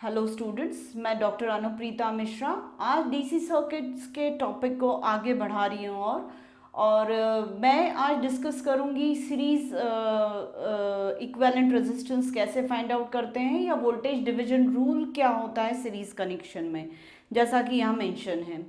Hello students, मैं doctor Anupreeta Mishra आज DC circuits के टॉपिक को आगे बढ़ा रही हूँ मैं आज डिस्कस करूँगी सीरीज इक्विवेलेंट रेजिस्टेंस कैसे फाइंड आउट करते हैं या वोल्टेज डिवीजन रूल क्या होता है सीरीज कनेक्शन में, जैसा कि यहाँ मेंशन है।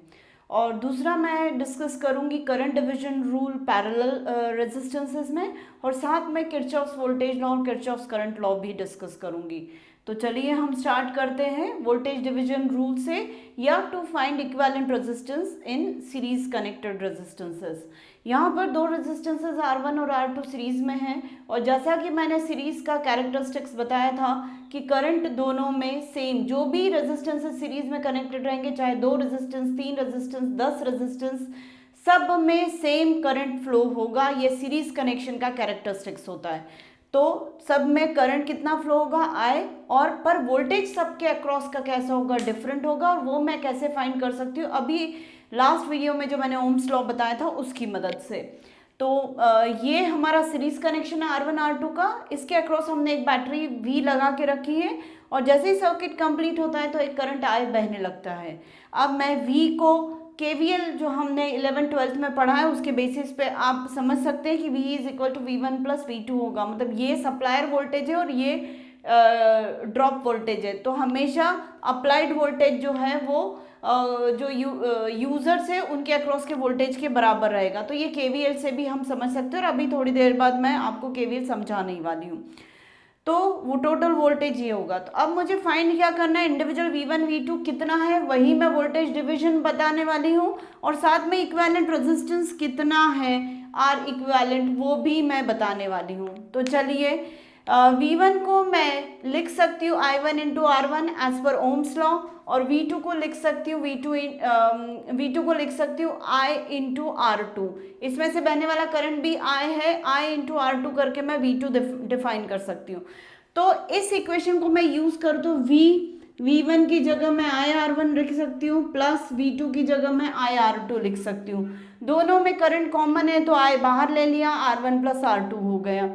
और दूसरा मैं डिस्कस करूँगी current division rule parallel resistances में, और साथ में किरचॉफ्स वोल्टेज लॉ और किरचॉफ्स करंट लॉ भी डिस्कस करूँगी। तो चलिए हम स्टार्ट करते हैं वोल्टेज डिवीजन रूल से, या to find equivalent resistance in series connected resistances. यहाँ पर दो रेजिस्टेंसेस R1 और R2 सीरीज में हैं, और जैसा कि मैंने सीरीज का कैरेक्टरिस्टिक्स बताया था कि करंट दोनों में सेम, जो भी रेजिस्टेंसेस सीरीज में कनेक्टेड रहेंगे, चाहे 2 रेजिस्टेंस, 3 रेजिस्टेंस, 10 रेजिस्टेंस, सब में सेम करंट फ्लो होगा। ये सीरीज कनेक्शन का कैरेक्टरिस्टिक्स होता है। तो सब में करंट कितना फ्लो होगा, I, और पर वोल्टेज सबके अक्रॉस का कैसा होगा, डिफरेंट होगा। और वो मैं कैसे फाइंड कर सकती हूँ, अभी लास्ट वीडियो में जो मैंने ओम्स लॉ बताया था उसकी मदद से। तो ये हमारा सीरीज कनेक्शन है R1 R2 का। इसके अक्रॉस हमने एक बैटरी V लगा के रखी है, और जैसे ही सर्किट कंप्लीट होता है तो एक करंट I बहने लगता है। अब मैं V को KVL जो हमने 11th-12th में पढ़ा है उसके बेसिस पे आप समझ सकते हैं कि V is equal to V1 plus V2 होगा। मतलब ये सप्लायर वोल्टेज है और ये ड्रॉप वोल्टेज है। तो हमेशा अप्लाइड वोल्टेज जो है वो जो यूजर्स है उनके अक्रॉस के वोल्टेज के बराबर रहेगा। तो ये KVL से भी हम समझ सकते हैं, और अभी थोड़ी देर बाद मैं आपको KVL समझाने ही वाली हूँ। तो वो टोटल वोल्टेज ये होगा। तो अब मुझे फाइंड क्या करना है, इंडिविजुअल V1 V2 कितना है वही मैं वोल्टेज डिवीजन बताने वाली हूँ, और साथ में इक्विवेलेंट रेजिस्टेंस कितना है R इक्विवेलेंट वो भी मैं बताने वाली हूँ। तो चलिए V1 को मैं लिख सकती हूँ I1 into R1 as per Ohm's law, और V2 को लिख सकती हूँ V2 को लिख सकती हूँ I इंटू R2। इसमें से बहने वाला करंट भी I है, I इंटू R2 करके मैं V2 डिफाइन कर सकती हूँ। तो इस इक्वेशन को मैं यूज कर दूँ, V1 की जगह मैं IR1 लिख सकती हूँ, प्लस V2 की जगह मैं IR2 लिख सकती हूँ। दोनों में करंट कॉमन है तो I बाहर ले लिया, R1 प्लस R2 हो गया।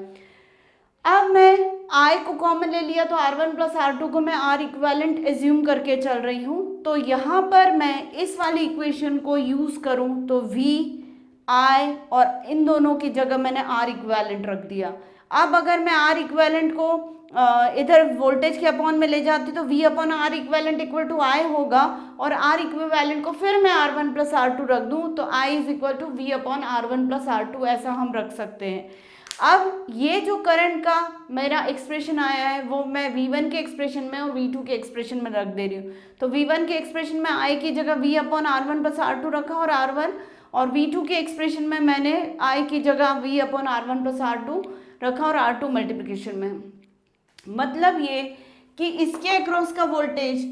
अब मैं I को कॉमन ले लिया तो R1 प्लस R2 को मैं R इक्विवेलेंट एज्यूम करके चल रही हूँ। तो यहाँ पर मैं इस वाली इक्वेशन को यूज करूँ तो V I और इन दोनों की जगह मैंने R इक्विवेलेंट रख दिया। अब अगर मैं R इक्विवेलेंट को इधर वोल्टेज के अपॉन में ले जाती तो V upon R equivalent equal to I होगा, और R इक्विवेलेंट को फिर मैं R1 प्लस R2 रख दूँ तो I is equal to V upon R1 plus R2, ऐसा हम रख सकते हैं। अब ये जो करंट का मेरा एक्सप्रेशन आया है वो मैं V1 के एक्सप्रेशन में और V2 के एक्सप्रेशन में रख दे रही हूँ। तो V1 के एक्सप्रेशन में I की जगह V upon R1 plus R2 रखा, और R1, और V2 के एक्सप्रेशन में मैंने I की जगह V upon R1 plus R2 रखा, और R2 मल्टीप्लिकेशन में। मतलब ये कि इसके अक्रॉस का वोल्टेज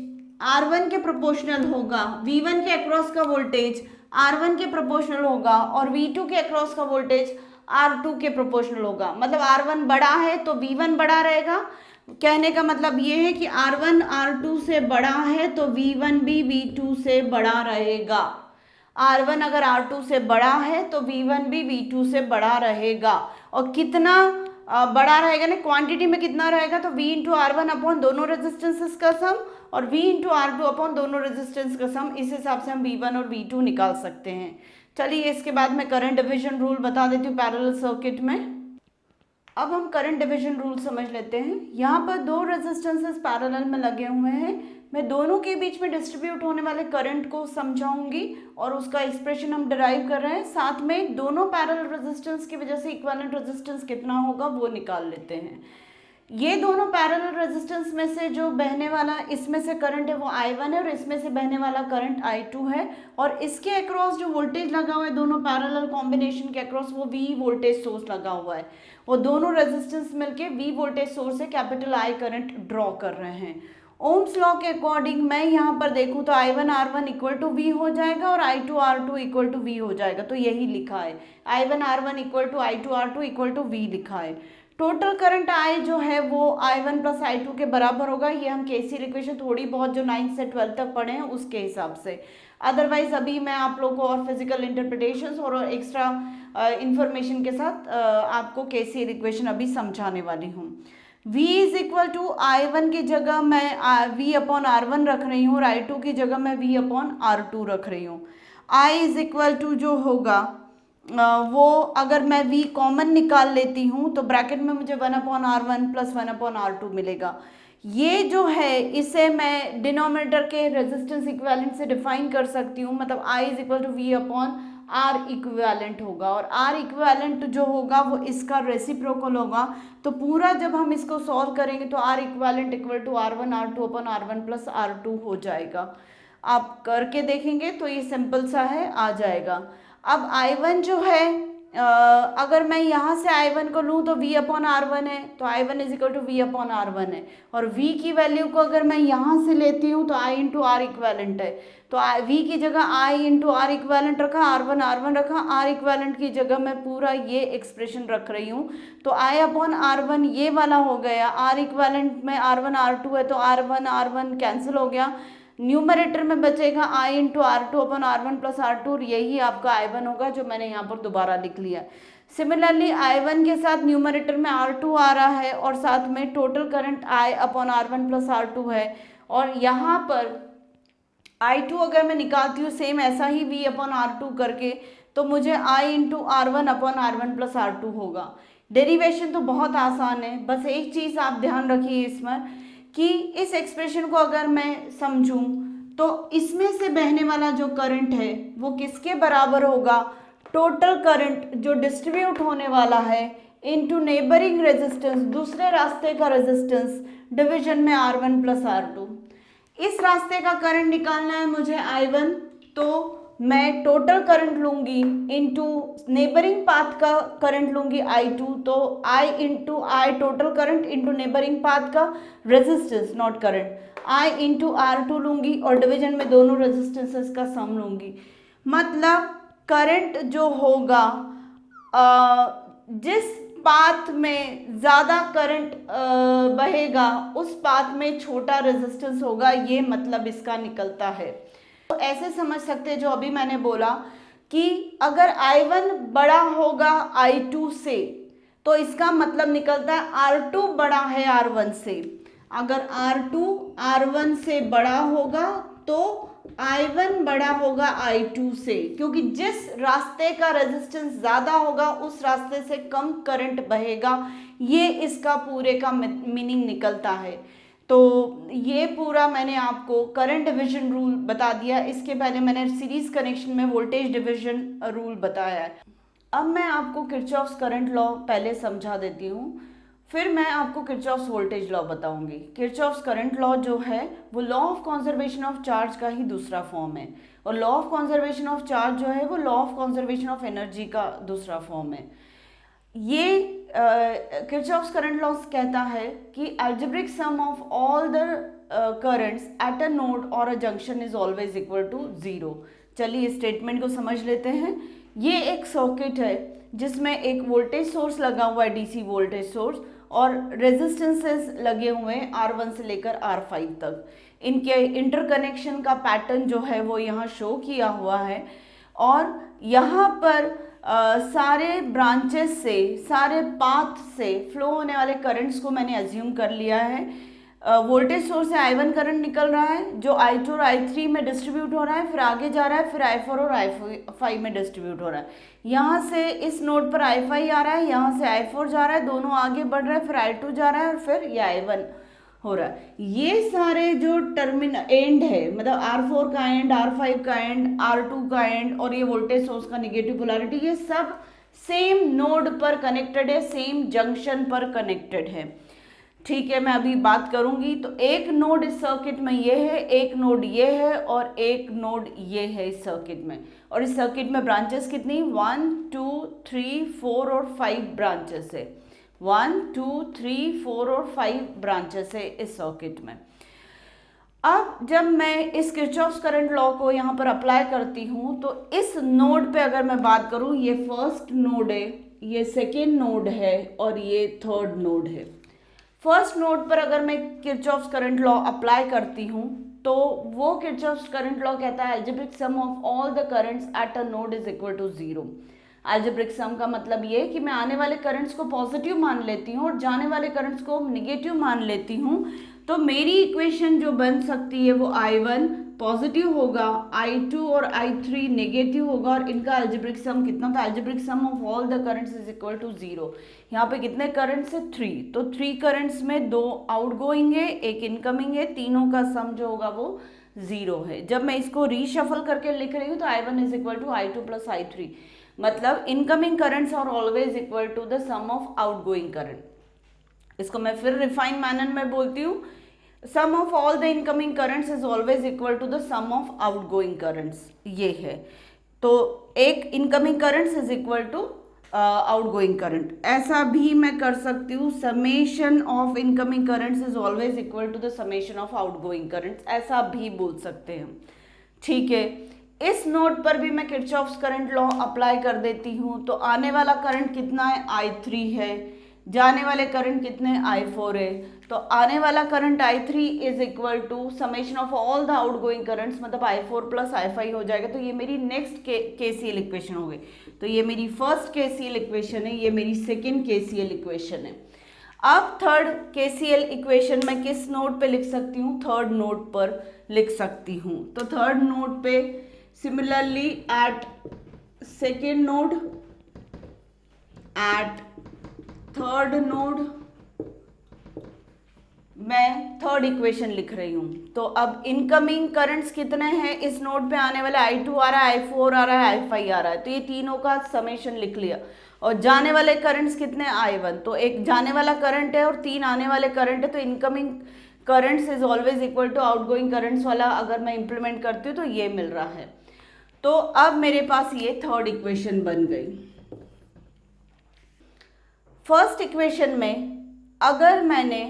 R1 के प्रोपोर्शनल होगा, V1 के अक्रॉस का वोल्टेज R1 के प्रोपोर्शनल होगा, और V2 के अक्रॉस का वोल्टेज R2 के प्रोपोर्शनल होगा। मतलब R1 बड़ा है तो V1 बड़ा रहेगा। कहने का मतलब ये है कि R1 R2 से बड़ा है तो V1 भी V2 से बड़ा रहेगा। R1 अगर R2 से बड़ा है तो V1 भी V2 से बड़ा रहेगा। और कितना बड़ा रहेगा ना, क्वांटिटी में कितना रहेगा, तो V इंटू R1 अपॉन दोनों रेजिस्टेंसेस का सम, और V इंटू R2 अपॉन दोनों रेजिस्टेंस का सम। इस हिसाब से हम V1 और V2 निकाल सकते हैं। चलिए इसके बाद मैं करंट डिवीजन रूल बता देती हूँ पैरेलल सर्किट में। अब हम करंट डिवीजन रूल समझ लेते हैं। यहाँ पर दो रेजिस्टेंसेस पैरेलल में लगे हुए हैं, मैं दोनों के बीच में डिस्ट्रीब्यूट होने वाले करंट को समझाऊंगी, और उसका एक्सप्रेशन हम डिराइव कर रहे हैं। साथ में दोनों पैरेलल रेजिस्टेंस की वजह से इक्विवेलेंट रेजिस्टेंस कितना होगा वो निकाल लेते हैं। ये दोनों पैरेलल रेजिस्टेंस में से जो बहने वाला इसमें से करंट है वो I1 है, और इसमें से बहने वाला करंट I2 है, और इसके अक्रॉस जो वोल्टेज लगा हुआ है दोनों पैरेलल कॉम्बिनेशन के अक्रॉस वो V वोल्टेज सोर्स लगा हुआ है। वो दोनों रेजिस्टेंस मिलके V वोल्टेज सोर्स से कैपिटल I करंट ड्रॉ कर रहे हैं। ओम्स लॉ के अकॉर्डिंग मैं यहाँ पर देखूँ तो I1 R1 equal to V हो जाएगा, और I2 R2 equal to V हो जाएगा। तो यही लिखा है, I1 R1 equal to I2 R2 equal to V लिखा है। टोटल करंट I जो है वो I1 प्लस I2 के बराबर होगा। ये हम KCL इक्वेशन थोड़ी बहुत जो 9th से 12th तक पढ़े हैं उसके हिसाब से। अदरवाइज अभी मैं आप लोगों को और फिजिकल इंटरप्रिटेशंस और एक्स्ट्रा इंफॉर्मेशन के साथ आपको KCL इक्वेशन अभी समझाने वाली हूँ। V is equal to I1 की जगह मैं V अपॉन R1 रख रही हूँ और I2 की जगह मैं V अपॉन R2 रख रही हूँ। I इज इक्वल टू जो होगा वो अगर मैं V कॉमन निकाल लेती हूँ तो ब्रैकेट में मुझे 1/R1 प्लस 1/R2 मिलेगा। ये जो है इसे मैं डिनोमिनेटर के रेजिस्टेंस इक्विवेलेंट से डिफाइन कर सकती हूँ, मतलब I is equal to V upon R equivalent होगा और आर इक्विवेलेंट जो होगा वो इसका रेसिप्रोकल होगा। तो पूरा जब हम इसको सॉल्व करेंगे तो R equivalent equal to R1 R2 upon R1 plus R2 हो जाएगा। आप करके देखेंगे तो ये सिंपल सा है, आ जाएगा। अब I1 जो है अगर मैं यहाँ से I1 को लूँ तो V अपॉन R1 है, तो I1 is equal to V upon R1 है। और V की वैल्यू को अगर मैं यहाँ से लेती हूँ तो I इंटू आर इक्वेलेंट है, तो V की जगह I इंटू आर इक्वेलेंट रखा, R1 रखा, आर इक्वेलेंट की जगह मैं पूरा ये एक्सप्रेशन रख रही हूँ। तो I अपॉन R1 ये वाला हो गया, आर इक्वेलेंट में R1 R2 है तो R1 कैंसिल हो गया। न्यूमरेटर में बचेगा I into R2 upon R1 plus R2, यही आपका I1 होगा जो मैंने यहाँ पर दोबारा लिख लिया। सिमिलरली I1 के साथ न्यूमरेटर में R2 आ रहा है और साथ में total current I upon R1 plus R2 है, और यहाँ पर I2 अगर मैं निकालती हूँ सेम ऐसा ही V अपॉन R2 करके, तो मुझे I into R1 upon R1 plus R2 होगा। डेरिवेशन तो बहुत आसान है, बस एक चीज़ आप ध्यान रखिए इसमें कि इस एक्सप्रेशन को अगर मैं समझूं तो इसमें से बहने वाला जो करंट है वो किसके बराबर होगा, टोटल करंट जो डिस्ट्रीब्यूट होने वाला है इनटू नेबरिंग रेजिस्टेंस, दूसरे रास्ते का रेजिस्टेंस डिवीजन में R1 प्लस R2। इस रास्ते का करंट निकालना है मुझे I1, तो मैं टोटल करंट लूंगी इनटू नेबरिंग पाथ का करंट लूंगी I2, तो I into I total current into neighbouring path का resistance not current, I into R2 लूंगी और डिवीजन में दोनों रेजिस्टेंसेस का सम लूंगी। मतलब करंट जो होगा जिस पाथ में ज़्यादा करंट बहेगा उस पाथ में छोटा रेजिस्टेंस होगा, ये मतलब इसका निकलता है। तो ऐसे समझ सकते हैं जो अभी मैंने बोला कि अगर I1 बड़ा होगा I2 से तो इसका मतलब निकलता है R2 बड़ा है R1 से। अगर R2 R1 से बड़ा होगा तो I1 बड़ा होगा I2 से, क्योंकि जिस रास्ते का रेजिस्टेंस ज़्यादा होगा उस रास्ते से कम करंट बहेगा, ये इसका पूरे का मीनिंग निकलता है। तो ये पूरा मैंने आपको करंट डिवीजन रूल बता दिया। इसके पहले मैंने सीरीज कनेक्शन में वोल्टेज डिवीजन रूल बताया है। अब मैं आपको किरचॉफ्स करंट लॉ पहले समझा देती हूँ, फिर मैं आपको किरचॉफ्स वोल्टेज लॉ बताऊंगी। किरचॉफ्स करंट लॉ जो है वो law of conservation of charge का ही दूसरा फॉर्म है, और law of conservation of charge जो है वो law of conservation of energy का दूसरा फॉर्म है। ये किरचॉफ्स करंट लॉ कहता है कि algebraic sum of all the currents at a node और a junction is always equal to 0। चलिए इस स्टेटमेंट को समझ लेते हैं। ये एक सर्किट है जिसमें एक वोल्टेज सोर्स लगा हुआ है, डीसी वोल्टेज सोर्स, और रेजिस्टेंसेस लगे हुए हैं R1 से लेकर R5 तक। इनके इंटरकनेक्शन का पैटर्न जो है वो यहाँ शो किया हुआ है, और यहाँ पर सारे ब्रांचेस से, सारे पाथ से फ्लो होने वाले करंट्स को मैंने अज्यूम कर लिया है। वोल्टेज सोर्स से I1 करंट निकल रहा है जो I2 और I3 में डिस्ट्रीब्यूट हो रहा है, फिर आगे जा रहा है, फिर I4 और I5 में डिस्ट्रीब्यूट हो रहा है। यहाँ से इस नोड पर I5 आ रहा है, यहाँ से I4 जा रहा है, दोनों आगे बढ़ रहा है, फिर I2 जा रहा है और फिर ये I1 हो रहा है। ये सारे जो एंड है, मतलब R4 का एंड, R5 का एंड, R2 का एंड और ये वोल्टेज सोर्स का नेगेटिव पोलैरिटी, ये सब सेम नोड पर कनेक्टेड है, सेम जंक्शन पर कनेक्टेड है। ठीक है, मैं अभी बात करूंगी। तो एक नोड इस सर्किट में ये है, एक नोड ये है और एक नोड ये है इस सर्किट में। और इस सर्किट में ब्रांचेस कितनी, 1 2 3 4 और 5 ब्रांचेस है। 1 2 3 4 और 5 ब्रांचेस है इस सर्किट में। अब जब मैं इस किरचॉफ्स करंट लॉ को यहाँ पर अप्लाई करती हूँ तो इस नोड पे अगर मैं बात करूँ, ये फर्स्ट नोड है, ये सेकेंड नोड है और ये थर्ड नोड है। फर्स्ट नोड पर अगर मैं किरचॉफ्स करंट लॉ अप्लाई करती हूँ तो वो किरचॉफ्स करंट लॉ कहता है algebraic sum of all the currents at a node is equal to 0। Algebraic sum का मतलब ये है कि मैं आने वाले करंट्स को पॉजिटिव मान लेती हूँ और जाने वाले करंट्स को निगेटिव मान लेती हूँ, तो मेरी इक्वेशन जो बन सकती है वो I1 पॉजिटिव होगा, I2 और I3 नेगेटिव होगा, और इनका अलजेब्रिक सम कितना था, algebraic sum of all the currents is equal to 0। यहाँ पे कितने करंट्स है, 3, तो 3 करंट्स में 2 आउटगोइंग है, एक इनकमिंग है, तीनों का सम जो होगा वो 0 है। जब मैं इसको रीशफल करके लिख रही हूँ तो I1 is equal to I2 plus I3, मतलब incoming currents are always equal to the sum of outgoing current. इसको मैं फिर रिफाइन मैनर में बोलती हूँ, sum of all the incoming currents is always equal to the sum of outgoing currents, ये है। तो एक incoming currents is equal to outgoing current. ऐसा भी मैं कर सकती हूँ, summation of incoming currents is always equal to the summation of outgoing currents, ऐसा भी बोल सकते हैं। ठीक है, इस नोट पर भी मैं किरचॉफ्स करंट लॉ अप्लाई कर देती हूँ। तो आने वाला करंट कितना है, I3 है, जाने वाले करंट कितने, I4 है। तो आने वाला current I3 is equal to summation of all the outgoing currents, मतलब I4 प्लस I5 हो जाएगा। तो ये मेरी नेक्स्ट केसीएल इक्वेशन हो गई। तो ये मेरी फर्स्ट केसीएल इक्वेशन है, ये मेरी सेकेंड केसीएल इक्वेशन है। अब थर्ड केसीएल इक्वेशन मैं किस नोड पे लिख सकती हूँ, थर्ड नोड पर लिख सकती हूँ। तो थर्ड नोड पे similarly at second node, at third node मैं थर्ड इक्वेशन लिख रही हूँ। तो अब इनकमिंग करंट्स कितने हैं इस नोड पे, आने वाले I2 आ रहा है, I4 आ रहा है, I5 आ रहा है, तो ये तीनों का समेशन लिख लिया। और जाने वाले करंट्स कितने, I1, तो एक जाने वाला करंट है और 3 आने वाले करंट है, तो incoming currents is always equal to outgoing currents वाला अगर मैं इंप्लीमेंट करती हूँ तो ये मिल रहा है। तो अब मेरे पास ये थर्ड इक्वेशन बन गई। फर्स्ट इक्वेशन में अगर मैंने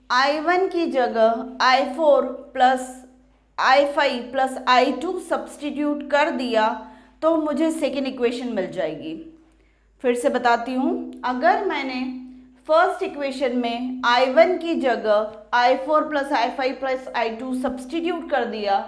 I1 की जगह I4 plus I5 plus I2 substitute कर दिया तो मुझे सेकेंड इक्वेशन मिल जाएगी। फिर से बताती हूँ, अगर मैंने फर्स्ट इक्वेशन में I1 की जगह I4 plus I5 plus I2 substitute कर दिया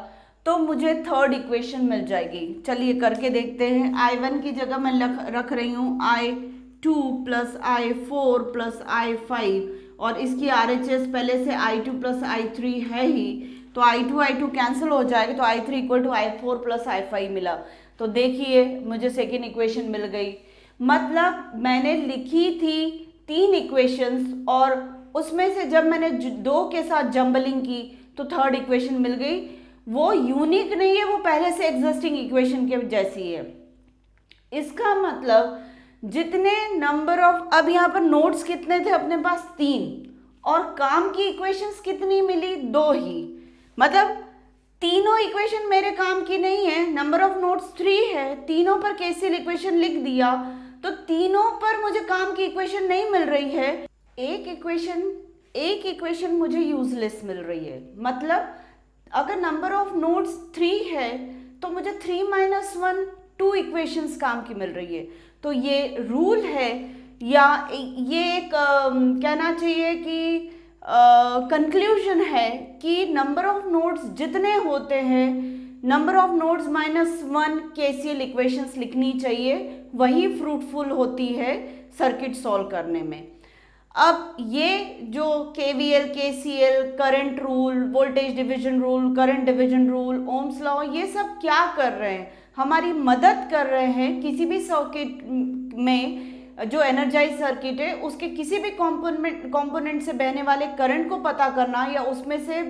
तो मुझे थर्ड इक्वेशन मिल जाएगी। चलिए करके देखते हैं। I1 की जगह मैं रख रही हूँ I2 plus I4 plus I5, और इसकी RHS पहले से I2 प्लस I3 है ही, तो I2 कैंसिल हो जाएगा, तो I3 equal to I4 plus I5 मिला। तो देखिए मुझे सेकेंड इक्वेशन मिल गई। मतलब मैंने लिखी थी 3 इक्वेशंस और उसमें से जब मैंने 2 के साथ जंबलिंग की तो थर्ड इक्वेशन मिल गई। वो यूनिक नहीं है, वो पहले से एग्जिस्टिंग इक्वेशन के जैसी है। इसका मतलब जितने नंबर ऑफ, अब यहाँ पर नोट्स कितने थे अपने पास, 3, और काम की इक्वेशंस कितनी मिली, 2 ही। मतलब तीनों इक्वेशन मेरे काम की नहीं है, नंबर ऑफ नोट्स 3 है, तीनों पर केसीएल इक्वेशन लिख दिया, तो तीनों पर मुझे काम की इक्वेशन नहीं मिल रही है। एक इक्वेशन मुझे यूजलेस मिल रही है। मतलब अगर नंबर ऑफ नोड्स 3 है तो मुझे 3 माइनस 1 2 इक्वेशंस काम की मिल रही है। तो ये रूल है, या ये एक कहना चाहिए कि कंक्लूजन है कि नंबर ऑफ नोड्स जितने होते हैं, number of nodes minus 1 KCL equations लिखनी चाहिए, वही फ्रूटफुल होती है सर्किट सॉल्व करने में। अब ये जो KVL, KCL, current rule, voltage division rule, current division rule, Ohm's law, ये सब क्या कर रहे हैं, हमारी मदद कर रहे हैं किसी भी सर्किट में, जो एनर्जाइज सर्किट है उसके किसी भी कंपोनेंट से बहने वाले करंट को पता करना, या उसमें से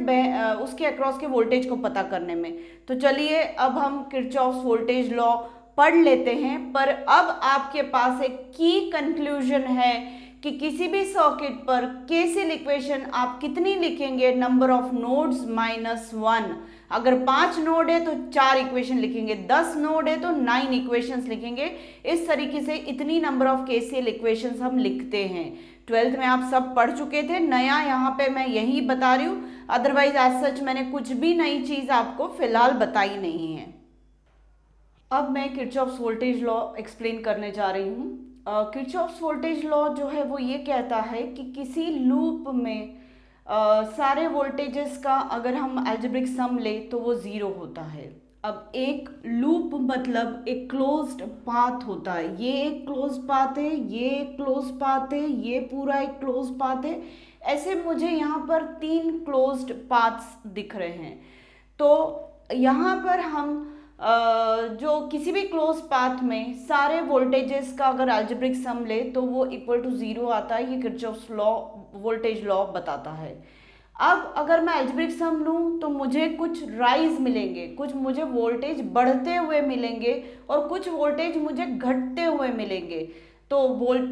उसके अक्रॉस के वोल्टेज को पता करने में। तो चलिए अब हम किरचॉफ्स वोल्टेज लॉ पढ़ लेते हैं। पर अब आपके पास एक की कंक्लूजन है कि किसी भी सर्किट पर केसीएल इक्वेशन आप कितनी लिखेंगे, नंबर ऑफ नोड्स माइनस 1। अगर 5 नोड है तो 4 इक्वेशन लिखेंगे, 10 नोड है तो 9 इक्वेशंस लिखेंगे। इस तरीके से इतनी नंबर ऑफ केसीएल इक्वेशंस हम लिखते हैं। 12th में आप सब पढ़ चुके थे, नया यहाँ पे मैं यही बता रही हूँ, अदरवाइज एज सच मैंने कुछ भी नई चीज आपको फिलहाल बताई नहीं है। अब मैं किरचॉफ्स वोल्टेज लॉ एक्सप्लेन करने जा रही हूँ। किरचॉफ्स वोल्टेज लॉ जो है वो ये कहता है कि किसी लूप में सारे वोल्टेजेस का अगर हम अलजेब्रिक सम ले तो वो 0 होता है। अब एक लूप मतलब एक क्लोज्ड पाथ होता है, ये एक क्लोज्ड पाथ है, ये एक क्लोज्ड पाथ है, ये पूरा एक क्लोज्ड पाथ है। ऐसे मुझे यहाँ पर 3 क्लोज्ड पाथ्स दिख रहे हैं। तो यहाँ पर हम जो किसी भी क्लोज पाथ में सारे वोल्टेजेस का अगर अलजेब्रिक सम ले तो वो इक्वल टू 0 आता है, ये किरचॉफ्स लॉ वोल्टेज लॉ बताता है। अब अगर मैं अलजेब्रिक सम लूँ तो मुझे कुछ राइज मिलेंगे, कुछ मुझे वोल्टेज बढ़ते हुए मिलेंगे और कुछ वोल्टेज मुझे घटते हुए मिलेंगे। तो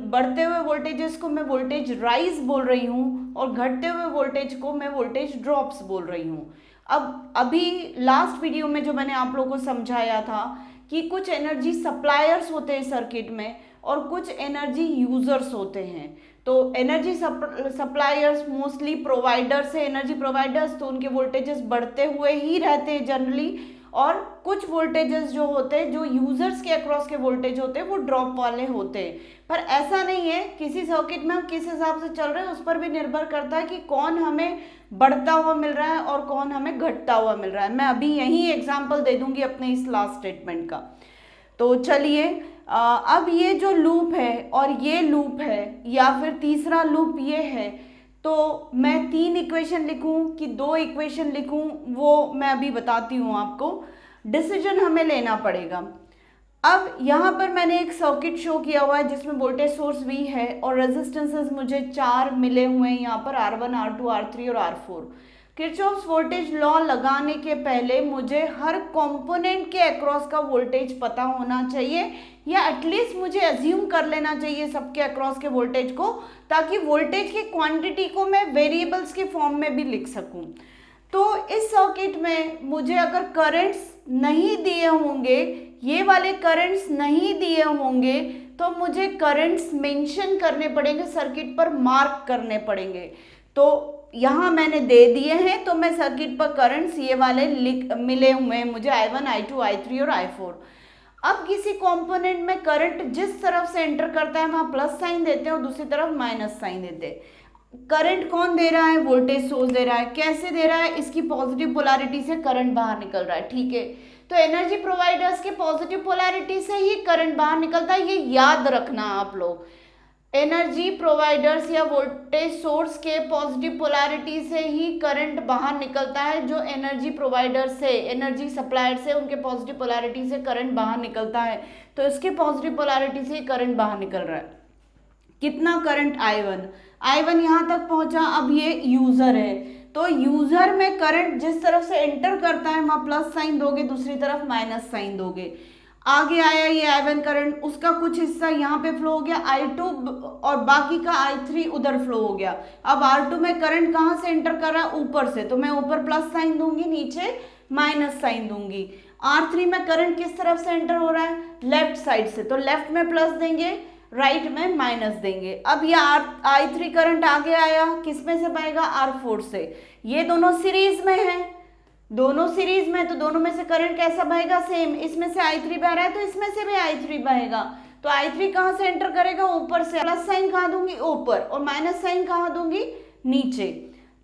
बढ़ते हुए वोल्टेजेस को मैं वोल्टेज राइज बोल रही हूँ और घटते हुए वोल्टेज को मैं वोल्टेज ड्रॉप्स बोल रही हूँ। अब अभी लास्ट वीडियो में जो मैंने आप लोगों को समझाया था कि कुछ एनर्जी सप्लायर्स होते हैं सर्किट में और कुछ एनर्जी यूजर्स होते हैं। तो एनर्जी सप्लायर्स मोस्टली प्रोवाइडर्स है, एनर्जी प्रोवाइडर्स, तो उनके वोल्टेजेस बढ़ते हुए ही रहते हैं जनरली। और कुछ वोल्टेजेस जो होते हैं, जो यूजर्स के अक्रॉस के वोल्टेज होते हैं, वो ड्रॉप वाले होते हैं। पर ऐसा नहीं है, किसी सर्किट में हम किस हिसाब से चल रहे हैं उस पर भी निर्भर करता है कि कौन हमें बढ़ता हुआ मिल रहा है और कौन हमें घटता हुआ मिल रहा है। मैं अभी यही एग्जांपल दे दूंगी अपने इस लास्ट स्टेटमेंट का। तो चलिए, अब ये जो लूप है और ये लूप है या फिर तीसरा लूप ये है, तो मैं 3 इक्वेशन लिखूं कि 2 इक्वेशन लिखूं, वो मैं अभी बताती हूँ आपको। डिसीजन हमें लेना पड़ेगा। अब यहाँ पर मैंने एक सर्किट शो किया हुआ है जिसमें वोल्टेज सोर्स V है और रेजिस्टेंसेस मुझे 4 मिले हुए हैं यहाँ पर, R1, R2, R3 और R4। किरचॉफ्स वोल्टेज लॉ लगाने के पहले मुझे हर कंपोनेंट के अक्रॉस का वोल्टेज पता होना चाहिए, या एटलीस्ट मुझे अज्यूम कर लेना चाहिए सबके अक्रॉस के वोल्टेज को, ताकि वोल्टेज की क्वांटिटी को मैं वेरिएबल्स के फॉर्म में भी लिख सकूं। तो इस सर्किट में मुझे अगर करंट्स नहीं दिए होंगे, ये वाले करंट्स नहीं दिए होंगे, तो मुझे करंट्स मेंशन करने पड़ेंगे, सर्किट पर मार्क करने पड़ेंगे। तो यहाँ मैंने दे दिए हैं, तो मैं सर्किट पर करंट्स ये वाले मिले हुए हैं मुझे, I1, I2, I3 और I4। अब किसी कंपोनेंट में करंट जिस तरफ से एंटर करता है वहां प्लस साइन देते हैं और दूसरी तरफ माइनस साइन देते हैं। करंट कौन दे रहा है? वोल्टेज सोर्स दे रहा है। कैसे दे रहा है? इसकी पॉजिटिव पोलैरिटी से करंट बाहर निकल रहा है, ठीक है। तो एनर्जी प्रोवाइडर्स के पॉजिटिव पोलैरिटी से ही करंट बाहर निकलता है, ये याद रखना आप लोग। एनर्जी प्रोवाइडर्स या वोल्टेज सोर्स के पॉजिटिव पोलैरिटी से ही करंट बाहर निकलता है। जो एनर्जी प्रोवाइडर से, एनर्जी सप्लायर से, उनके पॉजिटिव पोलैरिटी से करंट बाहर निकलता है, तो इसके पॉजिटिव पोलैरिटी से करंट बाहर निकल रहा है। कितना करंट? I1 यहाँ तक पहुंचा। अब ये यूजर है, तो यूजर में करंट जिस तरफ से एंटर करता है वहां प्लस साइन दोगे, दूसरी तरफ माइनस साइन दोगे। आगे आया ये I1 करंट, उसका कुछ हिस्सा यहाँ पे फ्लो हो गया, I2 और बाकी का I3 उधर फ्लो हो गया। अब R2 में करंट कहाँ से एंटर कर रहा है? ऊपर से, तो मैं ऊपर प्लस साइन दूंगी, नीचे माइनस साइन दूंगी। R3 में करंट किस तरफ से एंटर हो रहा है? लेफ्ट साइड से, तो लेफ्ट में प्लस देंगे, राइट में माइनस देंगे। अब ये I3 करंट आगे आया, किस में से बहेगा? R4 से। ये दोनों सीरीज में है, दोनों सीरीज में, तो दोनों में से करंट कैसा बहेगा? सेम। इसमें से I3 बह रहा है तो इसमें से भी I3 बहेगा। तो I3 कहाँ से एंटर करेगा? ऊपर से। प्लस साइन कहाँ दूंगी? ऊपर, और माइनस साइन कहाँ दूंगी? नीचे।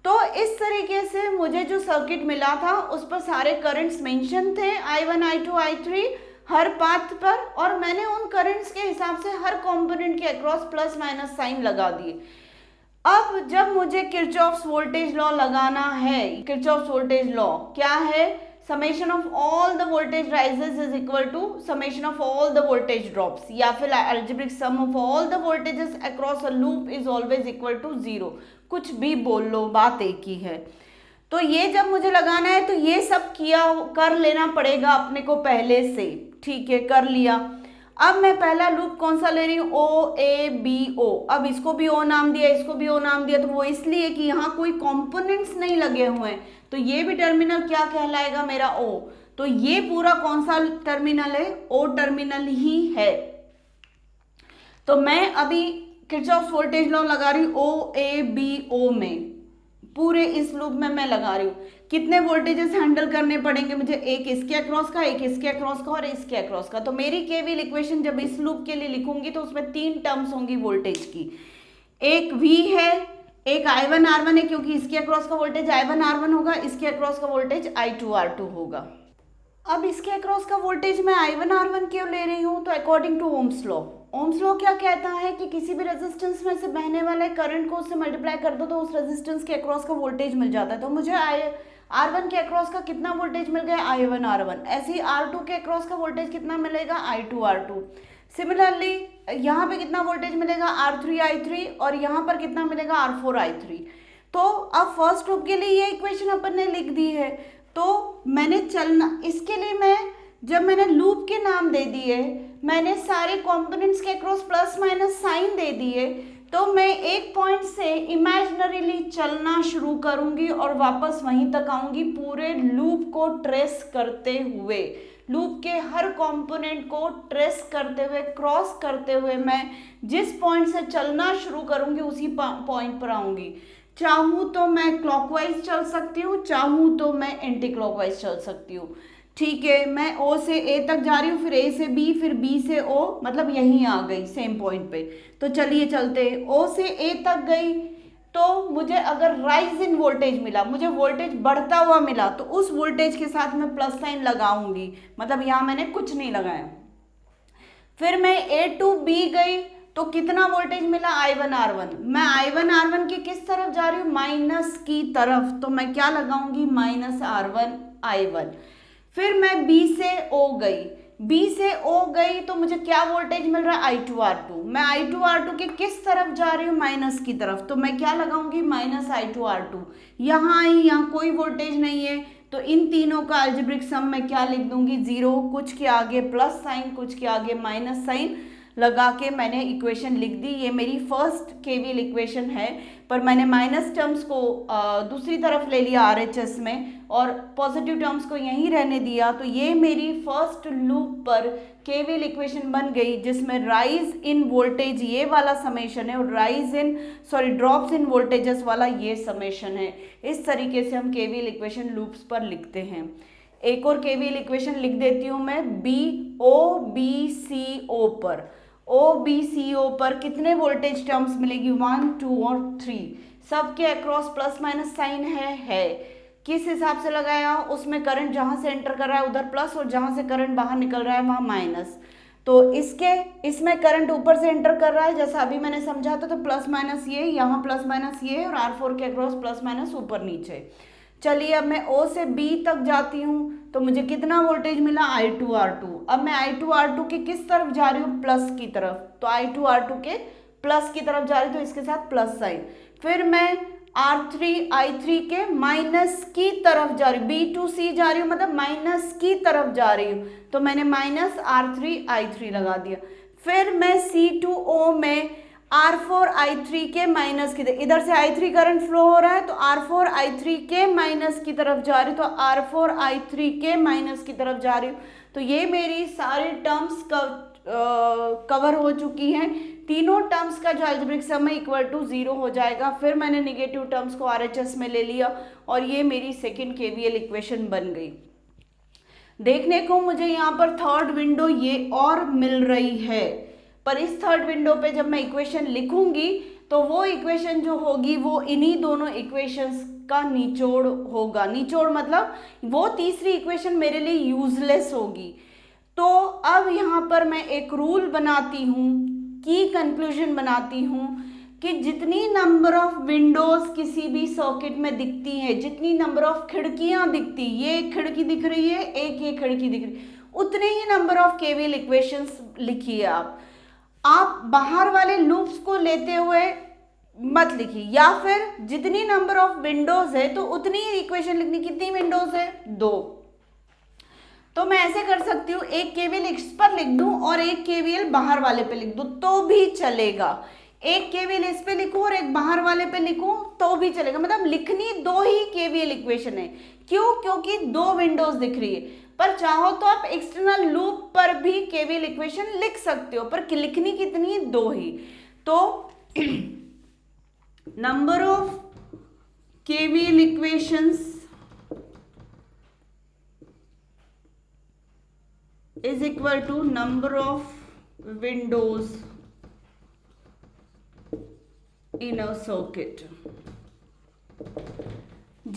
तो इस तरीके से मुझे जो सर्किट मिला था उस पर सारे करंट्स मेंशन थे, I1, I2, I3 हर पाथ पर, और मैंने उन करंट्स के हिसाब से हर कंपोनेंट के अक्रॉस प्लस माइनस साइन लगा दिए। अब जब मुझे किरचॉफ्स वोल्टेज लॉ लगाना है, किरचॉफ्स वोल्टेज लॉ क्या है? Summation of all the voltage rises is equal to summation of all the voltage drops, या फिर algebraic sum of all the voltages across a loop is always equal to 0। कुछ भी बोल लो, बात एक ही है। तो ये जब मुझे लगाना है तो ये सब कर लेना पड़ेगा अपने को पहले से, ठीक है, कर लिया। अब मैं पहला लूप कौन सा ले रही हूँ? OABO। अब इसको भी O नाम दिया, इसको भी O नाम दिया, तो वो इसलिए कि यहाँ कोई कंपोनेंट्स नहीं लगे हुए हैं, तो ये भी टर्मिनल क्या कहलाएगा? मेरा O। तो ये पूरा कौन सा टर्मिनल है? O टर्मिनल ही है। तो मैं अभी किरचॉफ्स वोल्टेज लॉ लगा रही हूँ OABO में, पूरे इस लूप में मैं लगा रही हूँ। कितने वोल्टेजेस हैंडल करने पड़ेंगे मुझे? एक इसके अक्रॉस का, एक इसके अक्रॉस का और इसके अक्रॉस का। तो मेरी केवीएल इक्वेशन जब इस लूप के लिए लिखूंगी तो उसमें 3 टर्म्स होंगी वोल्टेज की। एक V है, एक I1 R1 है, क्योंकि इसके अक्रॉस का वोल्टेज I1 R1 होगा, इसके अक्रॉस का वोल्टेज I2 R2 होगा। अब इसके अक्रॉस का वोल्टेज मैं I1 R1 क्यों ले रही हूँ? तो अकॉर्डिंग टू ओम्स लॉ क्या कहता है कि किसी भी रेजिस्टेंस में से बहने वाले करंट को उससे मल्टीप्लाई कर दो तो उस रेजिस्टेंस के अक्रॉस का वोल्टेज मिल जाता है। तो मुझे R1 के अक्रॉस का कितना वोल्टेज मिल गया? I1 R1। ऐसे ही R2 के अक्रॉस का वोल्टेज कितना मिलेगा? I2 R2। सिमिलरली यहाँ पे कितना वोल्टेज मिलेगा? R3 I3, और यहाँ पर कितना मिलेगा? R4 I3। तो अब फर्स्ट लूप के लिए ये इक्वेशन अपन ने लिख दी है। तो मैंने चलना, इसके लिए जब मैंने लूप के नाम दे दिए, मैंने सारे कंपोनेंट्स के अक्रॉस प्लस माइनस साइन दे दिए, तो मैं एक पॉइंट से इमेजिनरीली चलना शुरू करूंगी और वापस वहीं तक आऊंगी, पूरे लूप को ट्रेस करते हुए, लूप के हर कंपोनेंट को ट्रेस करते हुए, क्रॉस करते हुए मैं जिस पॉइंट से चलना शुरू करूंगी उसी पॉइंट पर आऊंगी। चाहूँ तो मैं क्लॉकवाइज चल सकती हूँ, चाहूँ तो मैं एंटी क्लॉकवाइज चल सकती हूँ। ठीक है, मैं O से A तक जा रही हूँ, फिर A से B, फिर B से O, मतलब यहीं आ गई सेम पॉइंट पे। तो चलिए चलते हैं, O से A तक गई तो मुझे अगर राइज इन वोल्टेज मिला, मुझे वोल्टेज बढ़ता हुआ मिला, तो उस वोल्टेज के साथ मैं प्लस साइन लगाऊंगी, मतलब यहाँ मैंने कुछ नहीं लगाया। फिर मैं A टू B गई तो कितना वोल्टेज मिला? I1 R1। मैं I1 R1 की किस तरफ जा रही हूँ? माइनस की तरफ, तो मैं क्या लगाऊंगी? Minus R1 I1। फिर मैं B से O गई, B से O गई तो मुझे क्या वोल्टेज मिल रहा है? I2 R2। मैं I2 R2 के किस तरफ जा रही हूँ? माइनस की तरफ, तो मैं क्या लगाऊंगी? Minus I2 R2। यहाँ आई, यहाँ कोई वोल्टेज नहीं है, तो इन तीनों का अलजेब्रिक सम मैं क्या लिख दूंगी? 0। कुछ के आगे प्लस साइन, कुछ के आगे माइनस साइन लगा के मैंने इक्वेशन लिख दी। ये मेरी फर्स्ट केवीएल इक्वेशन है, पर मैंने माइनस टर्म्स को दूसरी तरफ ले लिया RHS में और पॉजिटिव टर्म्स को यहीं रहने दिया। तो ये मेरी फर्स्ट लूप पर केवीएल इक्वेशन बन गई, जिसमें राइज इन वोल्टेज ये वाला समेशन है और ड्रॉप्स इन वोल्टेजेस वाला ये समेशन है। इस तरीके से हम केवीएल इक्वेशन लूप्स पर लिखते हैं। एक और केवीएल इक्वेशन लिख देती हूँ मैं, OBCO पर। OBCO पर कितने वोल्टेज टर्म्स मिलेगी? 1, 2 और 3। सबके अक्रॉस प्लस माइनस साइन है। किस हिसाब से लगाया? उसमें करंट जहां से एंटर कर रहा है उधर प्लस, और जहां से करंट बाहर निकल रहा है वहां माइनस। तो इसमें करंट ऊपर से एंटर कर रहा है, जैसा अभी मैंने समझा था, तो प्लस माइनस ये, यहाँ प्लस माइनस ये, और R4 के अक्रॉस प्लस माइनस ऊपर नीचे। चलिए अब मैं O से B तक जाती हूँ तो मुझे कितना वोल्टेज मिला? I2 R2। अब मैं I2 R2 के किस तरफ जा रही हूँ? प्लस की तरफ, तो I2 R2 के प्लस की तरफ जा रही हूँ, तो इसके साथ प्लस साइन। फिर मैं R3 I3 के माइनस की तरफ जा रही हूँ, B to C जा रही हूँ, मतलब माइनस की तरफ जा रही हूँ, तो मैंने माइनस R3 I3 लगा दिया। फिर मैं C to O में R4 I3 के माइनस की तरफ, इधर से I3 करंट फ्लो हो रहा है तो R4 I3 के माइनस की तरफ जा रही हूँ, तो R4 I3 के माइनस की तरफ जा रही हूँ। तो ये मेरी सारी टर्म्स कवर हो चुकी हैं। तीनों टर्म्स का जो अलजेब्रिक सम है इक्वल टू 0 हो जाएगा। फिर मैंने नेगेटिव टर्म्स को RHS में ले लिया और ये मेरी सेकेंड केवीएल इक्वेशन बन गई। देखने को मुझे यहाँ पर थर्ड विंडो ये और मिल रही है, पर इस थर्ड विंडो पे जब मैं इक्वेशन लिखूंगी तो वो इक्वेशन जो होगी वो इन्हीं दोनों इक्वेशंस का निचोड़ होगा। निचोड़ मतलब वो तीसरी इक्वेशन मेरे लिए यूजलेस होगी। तो अब यहाँ पर मैं एक रूल बनाती हूँ, की कंक्लूजन बनाती हूँ कि जितनी नंबर ऑफ विंडोज किसी भी सर्किट में दिखती है, जितनी नंबर ऑफ खिड़कियां दिखती, ये एक खिड़की दिख रही है, एक ये खिड़की दिख रही है, उतने ही नंबर ऑफ केवीएल इक्वेशंस लिखिए। आप बाहर वाले लूप्स को लेते हुए मत लिखिए, या फिर जितनी नंबर ऑफ विंडोज है तो उतनी ही इक्वेशन लिखनी। कितनी विंडोज है? 2। तो मैं ऐसे कर सकती हूँ, एक केवीएल इस पर लिख दूं और एक केवीएल बाहर वाले पे लिख दूं तो भी चलेगा। एक केवीएल इस पे लिखूं और एक बाहर वाले पे लिखूं तो भी चलेगा, मतलब लिखनी 2 ही केवीएल इक्वेशन है। क्यों? क्योंकि 2 विंडोज दिख रही है। पर चाहो तो आप एक्सटर्नल लूप पर भी केवीएल इक्वेशन लिख सकते हो, पर लिखनी कितनी है? 2 ही। तो number of KVL equations is equal to number of windows in a circuit।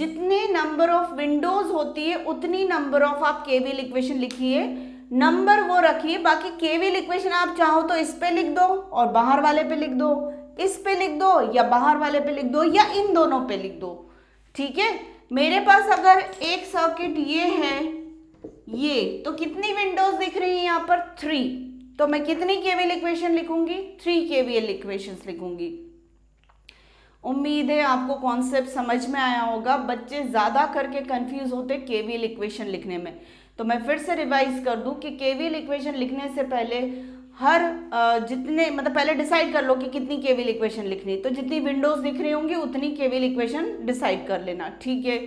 जितने नंबर ऑफ विंडोज होती है उतनी नंबर ऑफ आप केवीएल इक्वेशन लिखिए, नंबर वो रखिए। बाकी केवीएल इक्वेशन आप चाहो तो इस पे लिख दो और बाहर वाले पे लिख दो, इस पे लिख दो या बाहर वाले पे लिख दो या इन दोनों पे लिख दो, ठीक है। मेरे पास अगर एक सर्किट ये है, ये तो कितनी विंडोज दिख रही है यहाँ पर 3, तो मैं कितनी केवीएल इक्वेशन लिखूंगी, 3 केवीएल इक्वेशंस लिखूंगी। उम्मीद है आपको कॉन्सेप्ट समझ में आया होगा। बच्चे ज्यादा करके कंफ्यूज होते केवीएल इक्वेशन लिखने में, तो मैं फिर से रिवाइज कर दूं कि केवीएल इक्वेशन लिखने से पहले हर जितने मतलब पहले डिसाइड कर लो कि कितनी केवीएल इक्वेशन लिखनी, तो जितनी विंडोज दिख रही होंगी उतनी केवीएल इक्वेशन डिसाइड कर लेना, ठीक है।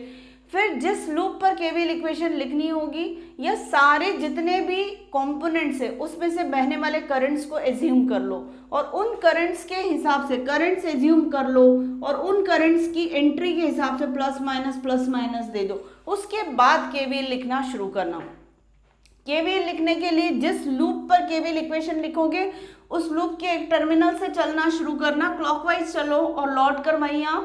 फिर जिस लूप पर केवीएल इक्वेशन लिखनी होगी या सारे जितने भी कंपोनेंट्स है उसमें से बहने वाले करंट्स को एज्यूम कर लो और उन करंट्स के हिसाब से करंट्स एज्यूम कर लो और उन करंट्स की एंट्री के हिसाब से प्लस माइनस दे दो। उसके बाद केवीएल लिखना शुरू करना। केवीएल लिखने के लिए जिस लूप पर केवीएल इक्वेशन लिखोगे उस लूप के एक टर्मिनल से चलना शुरू करना, क्लॉकवाइज चलो और लौट कर वहीं आओ।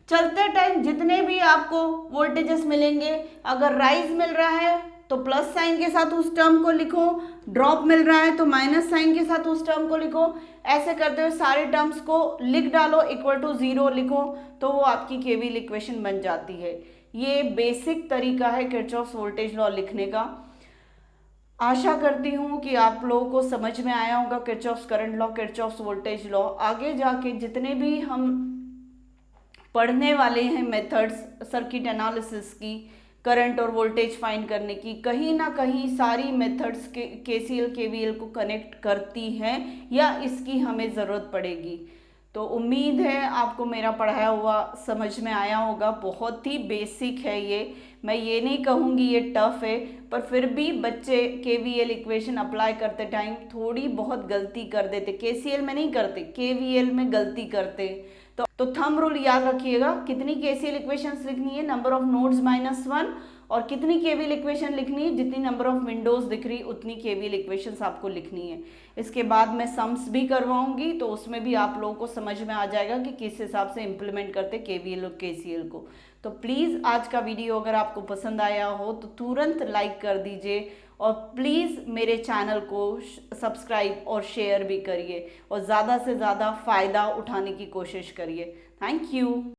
चलते टाइम जितने भी आपको वोल्टेजेस मिलेंगे, अगर राइज मिल रहा है तो प्लस साइन के साथ उस टर्म को लिखो, ड्रॉप मिल रहा है तो माइनस साइन के साथ उस टर्म को लिखो। ऐसे करते हुए सारे टर्म्स को लिख डालो, इक्वल टू 0 लिखो, तो वो आपकी केवीएल इक्वेशन बन जाती है। ये बेसिक तरीका है किरचॉफ्स वोल्टेज लॉ लिखने का। आशा करती हूँ कि आप लोगों को समझ में आया होगा Kirchhoff's current law, Kirchhoff's voltage law. आगे जाके जितने भी हम पढ़ने वाले हैं मेथड्स सर्किट एनालिसिस की, करंट और वोल्टेज फाइंड करने की, कहीं ना कहीं सारी मेथड्स के केसीएल केवीएल को कनेक्ट करती हैं या इसकी हमें ज़रूरत पड़ेगी। तो उम्मीद है आपको मेरा पढ़ाया हुआ समझ में आया होगा। बहुत ही बेसिक है ये, मैं ये नहीं कहूँगी ये टफ है, पर फिर भी बच्चे केवीएल इक्वेशन अप्लाई करते टाइम थोड़ी बहुत गलती कर देते। केसीएल में नहीं करते, केवीएल में गलती करते। तो थंब रूल याद रखिएगा, कितनी केसीएल इक्वेशंस लिखनी है, नंबर ऑफ नोड्स -1, और कितनी केवीएल इक्वेशन लिखनी है, जितनी नंबर ऑफ विंडोज दिख रही उतनी केवीएल इक्वेशंस आपको लिखनी है। इसके बाद मैं सम्स भी करवाऊंगी, तो उसमें भी आप लोगों को समझ में आ जाएगा कि किस हिसाब से इम्प्लीमेंट करते केवीएल और केसीएल को। तो प्लीज़ आज का वीडियो अगर आपको पसंद आया हो तो तुरंत लाइक कर दीजिए और प्लीज़ मेरे चैनल को सब्सक्राइब और शेयर भी करिए और ज़्यादा से ज़्यादा फ़ायदा उठाने की कोशिश करिए। Thank you.